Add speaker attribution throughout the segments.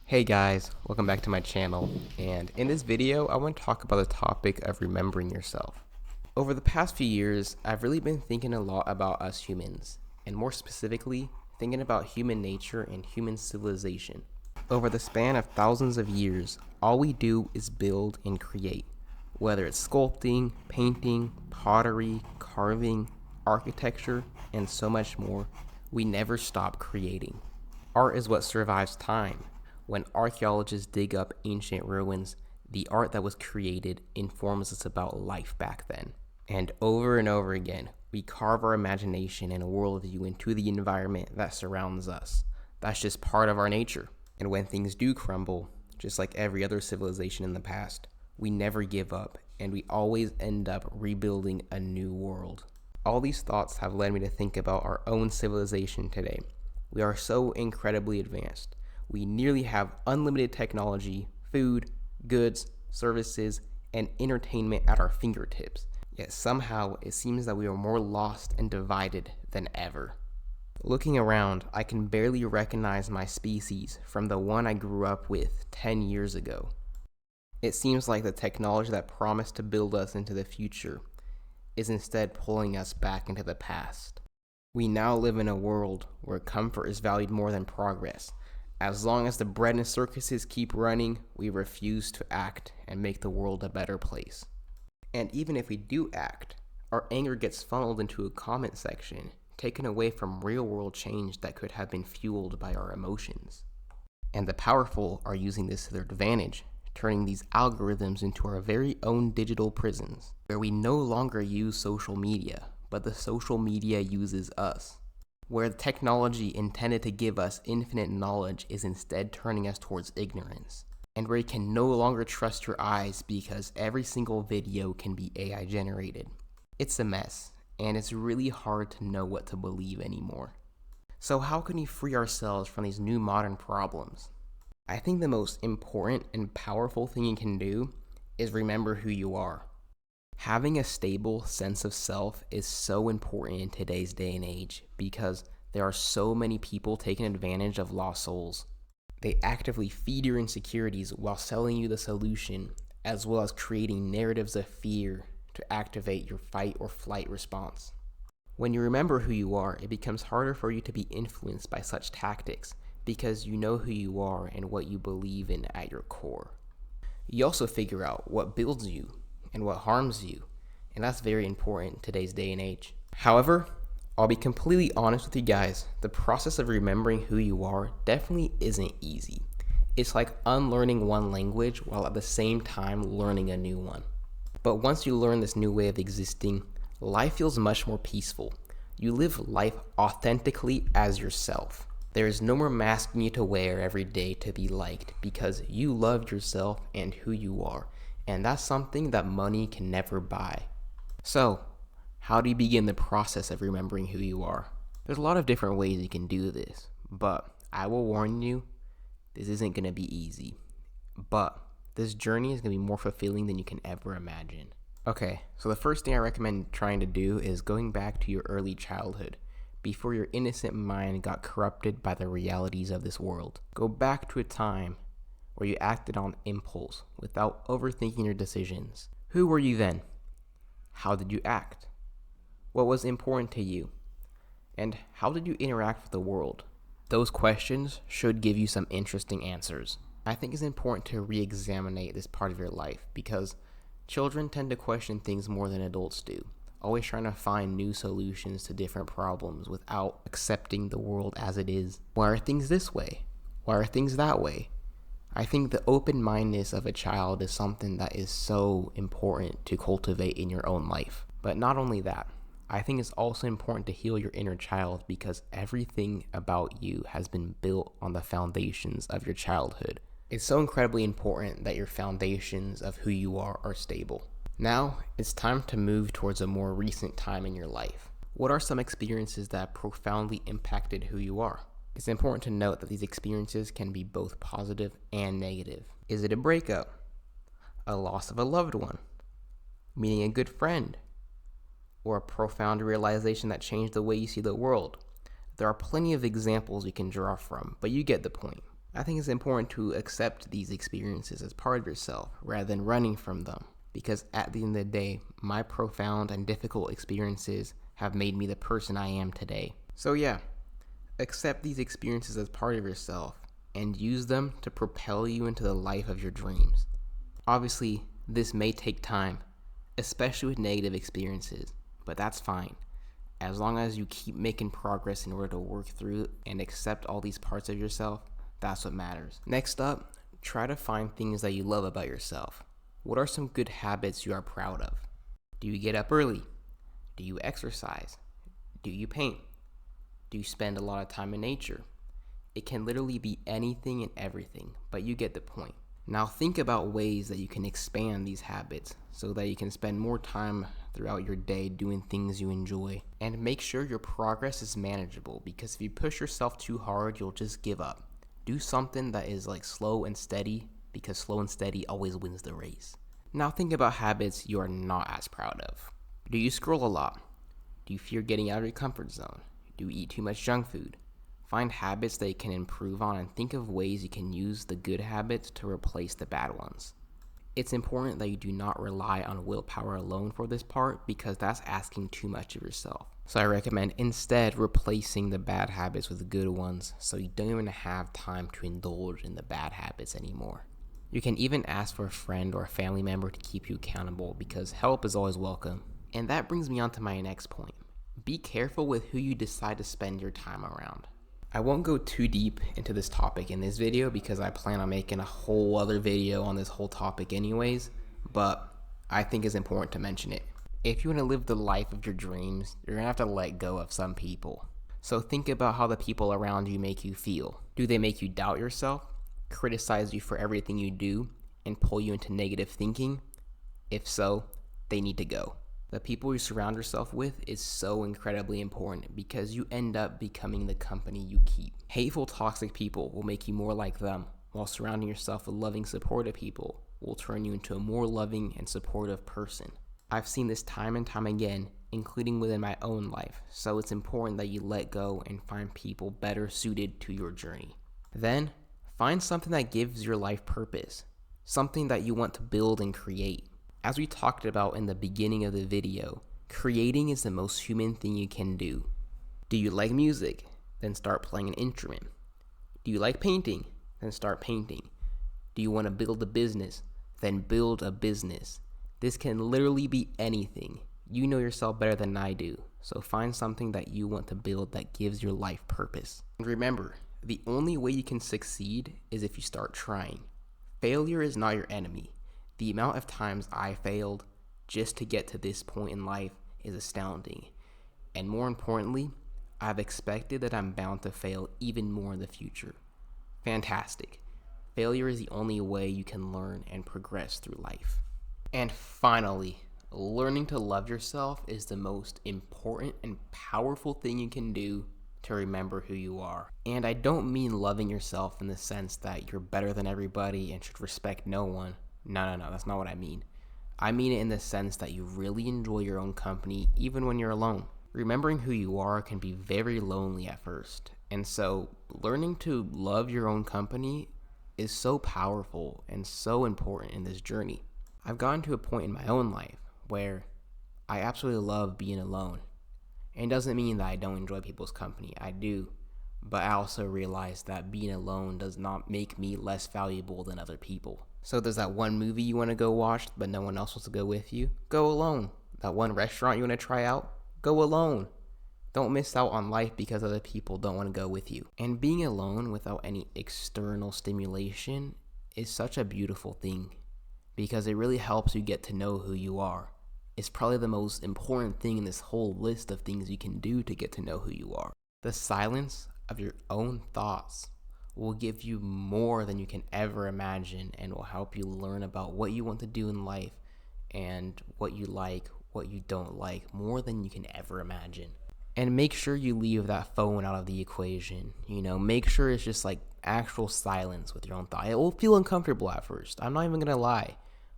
Speaker 1: Hey guys, welcome back to my channel, and in this video I want to talk about the topic of remembering yourself. Over the past few years, I've really been thinking a lot about us humans, and more specifically, thinking about human nature and human civilization. Over the span of thousands of years, all we do is build and create. Whether it's sculpting, painting, pottery, carving, architecture, and so much more, we never stop creating. Art is what survives time. When archaeologists dig up ancient ruins, the art that was created informs us about life back then. And over again, we carve our imagination and a worldview into the environment that surrounds us. That's just part of our nature. And when things do crumble, just like every other civilization in the past, we never give up and we always end up rebuilding a new world. All these thoughts have led me to think about our own civilization today. We are so incredibly advanced. We nearly have unlimited technology, food, goods, services, and entertainment at our fingertips. Yet somehow it seems that we are more lost and divided than ever. Looking around, I can barely recognize my species from the one I grew up with 10 years ago. It seems like the technology that promised to build us into the future is instead pulling us back into the past. We now live in a world where comfort is valued more than progress. As long as the bread and circuses keep running, we refuse to act and make the world a better place. And even if we do act, our anger gets funneled into a comment section, taken away from real-world change that could have been fueled by our emotions. And the powerful are using this to their advantage, turning these algorithms into our very own digital prisons, where we no longer use social media, but the social media uses us. Where the technology intended to give us infinite knowledge is instead turning us towards ignorance. And where you can no longer trust your eyes because every single video can be AI generated. It's a mess, and it's really hard to know what to believe anymore. So how can we free ourselves from these new modern problems? I think the most important and powerful thing you can do is remember who you are. Having a stable sense of self is so important in today's day and age because there are so many people taking advantage of lost souls. They actively feed your insecurities while selling you the solution, as well as creating narratives of fear to activate your fight or flight response. When you remember who you are, it becomes harder for you to be influenced by such tactics because you know who you are and what you believe in at your core. You also figure out what builds you and what harms you, and that's very important in today's day and age. However, I'll be completely honest with you guys, the process of remembering who you are definitely isn't easy. It's like unlearning one language while at the same time learning a new one. But once you learn this new way of existing, life feels much more peaceful. You live life authentically as yourself. There is no more mask you need to wear every day to be liked because you love yourself and who you are. And that's something that money can never buy. So, how do you begin the process of remembering who you are? There's a lot of different ways you can do this, but I will warn you, this isn't going to be easy. But this journey is going to be more fulfilling than you can ever imagine. Okay, so the first thing I recommend trying to do is going back to your early childhood, before your innocent mind got corrupted by the realities of this world. Go back to a time where you acted on impulse without overthinking your decisions. Who were you then? How did you act? What was important to you? And how did you interact with the world? Those questions should give you some interesting answers. I think it's important to re-examine this part of your life because children tend to question things more than adults do, always trying to find new solutions to different problems without accepting the world as it is. Why are things this way? Why are things that way? I think the open-mindedness of a child is something that is so important to cultivate in your own life. But not only that, I think it's also important to heal your inner child because everything about you has been built on the foundations of your childhood. It's so incredibly important that your foundations of who you are stable. Now, it's time to move towards a more recent time in your life. What are some experiences that profoundly impacted who you are? It's important to note that these experiences can be both positive and negative. Is it a breakup? A loss of a loved one? Meeting a good friend? Or a profound realization that changed the way you see the world? There are plenty of examples you can draw from, but you get the point. I think it's important to accept these experiences as part of yourself rather than running from them, because at the end of the day, my profound and difficult experiences have made me the person I am today. So yeah, accept these experiences as part of yourself and use them to propel you into the life of your dreams. Obviously, this may take time, especially with negative experiences, but that's fine. As long as you keep making progress in order to work through and accept all these parts of yourself, that's what matters. Next up, try to find things that you love about yourself. What are some good habits you are proud of? Do you get up early? Do you exercise? Do you paint? Do you spend a lot of time in nature? It can literally be anything and everything, but you get the point. Now think about ways that you can expand these habits so that you can spend more time throughout your day doing things you enjoy. And make sure your progress is manageable, because if you push yourself too hard, you'll just give up. Do something that is like slow and steady, because slow and steady always wins the race. Now think about habits you are not as proud of. Do you scroll a lot? Do you fear getting out of your comfort zone? Do you eat too much junk food? Find habits that you can improve on and think of ways you can use the good habits to replace the bad ones. It's important that you do not rely on willpower alone for this part, because that's asking too much of yourself. So I recommend instead replacing the bad habits with good ones, so you don't even have time to indulge in the bad habits anymore. You can even ask for a friend or a family member to keep you accountable, because help is always welcome. And that brings me on to my next point. Be careful with who you decide to spend your time around. I won't go too deep into this topic in this video, because I plan on making a whole other video on this whole topic anyways, but I think it's important to mention it. If you want to live the life of your dreams, you're going to have to let go of some people. So think about how the people around you make you feel. Do they make you doubt yourself, criticize you for everything you do, and pull you into negative thinking? If so, they need to go. The people you surround yourself with is so incredibly important, because you end up becoming the company you keep. Hateful, toxic people will make you more like them, while surrounding yourself with loving, supportive people will turn you into a more loving and supportive person. I've seen this time and time again, including within my own life, so it's important that you let go and find people better suited to your journey. Then, find something that gives your life purpose, something that you want to build and create. As we talked about in the beginning of the video, creating is the most human thing you can do. Do you like music? Then start playing an instrument. Do you like painting? Then start painting. Do you want to build a business? Then build a business. This can literally be anything. You know yourself better than I do, so find something that you want to build that gives your life purpose. And remember, the only way you can succeed is if you start trying. Failure is not your enemy. The amount of times I failed just to get to this point in life is astounding. And more importantly, I've expected that I'm bound to fail even more in the future. Fantastic. Failure is the only way you can learn and progress through life. And finally, learning to love yourself is the most important and powerful thing you can do to remember who you are. And I don't mean loving yourself in the sense that you're better than everybody and should respect no one. No, that's not what I mean. I mean it in the sense that you really enjoy your own company even when you're alone. Remembering who you are can be very lonely at first, and so learning to love your own company is so powerful and so important in this journey. I've gotten to a point in my own life where I absolutely love being alone. And it doesn't mean that I don't enjoy people's company. I do. But I also realize that being alone does not make me less valuable than other people. So there's that one movie you want to go watch, but no one else wants to go with you? Go alone. That one restaurant you want to try out? Go alone. Don't miss out on life because other people don't want to go with you. And being alone without any external stimulation is such a beautiful thing, because it really helps you get to know who you are. It's probably the most important thing in this whole list of things you can do to get to know who you are. The silence of your own thoughts will give you more than you can ever imagine, and will help you learn about what you want to do in life and what you like, what you don't like, more than you can ever imagine. And make sure you leave that phone out of the equation. Make sure it's just like actual silence with your own thought. It will feel uncomfortable at first. I'm not even gonna lie.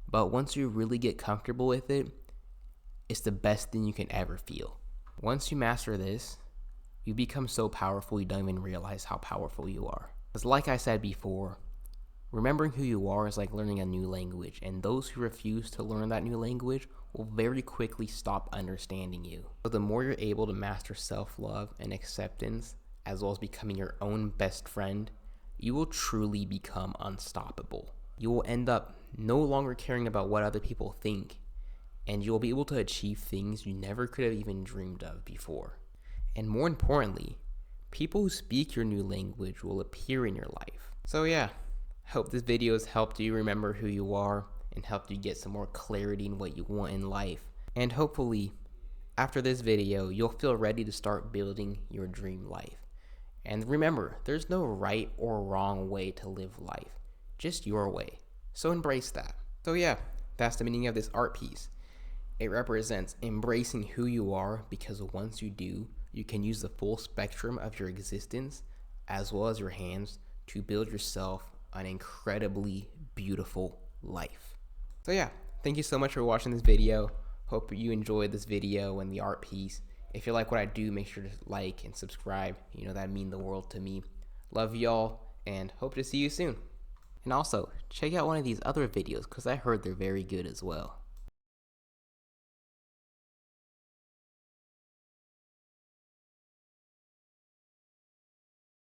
Speaker 1: But once you really get comfortable with it, it's the best thing you can ever feel. Once you master this, you become so powerful you don't even realize how powerful you are. Because like I said before, remembering who you are is like learning a new language, and those who refuse to learn that new language will very quickly stop understanding you. So the more you're able to master self-love and acceptance, as well as becoming your own best friend, you will truly become unstoppable. You will end up no longer caring about what other people think, and you will be able to achieve things you never could have even dreamed of before. And more importantly, people who speak your new language will appear in your life. So yeah, hope this video has helped you remember who you are and helped you get some more clarity in what you want in life. And hopefully, after this video, you'll feel ready to start building your dream life. And remember, there's no right or wrong way to live life, just your way. So embrace that. So yeah, that's the meaning of this art piece. It represents embracing who you are, because once you do, you can use the full spectrum of your existence as well as your hands to build yourself an incredibly beautiful life. So yeah, thank you so much for watching this video. Hope you enjoyed this video and the art piece. If you like what I do, make sure to like and subscribe. You know, that means the world to me. Love y'all and hope to see you soon. And also, check out one of these other videos because I heard they're very good as well.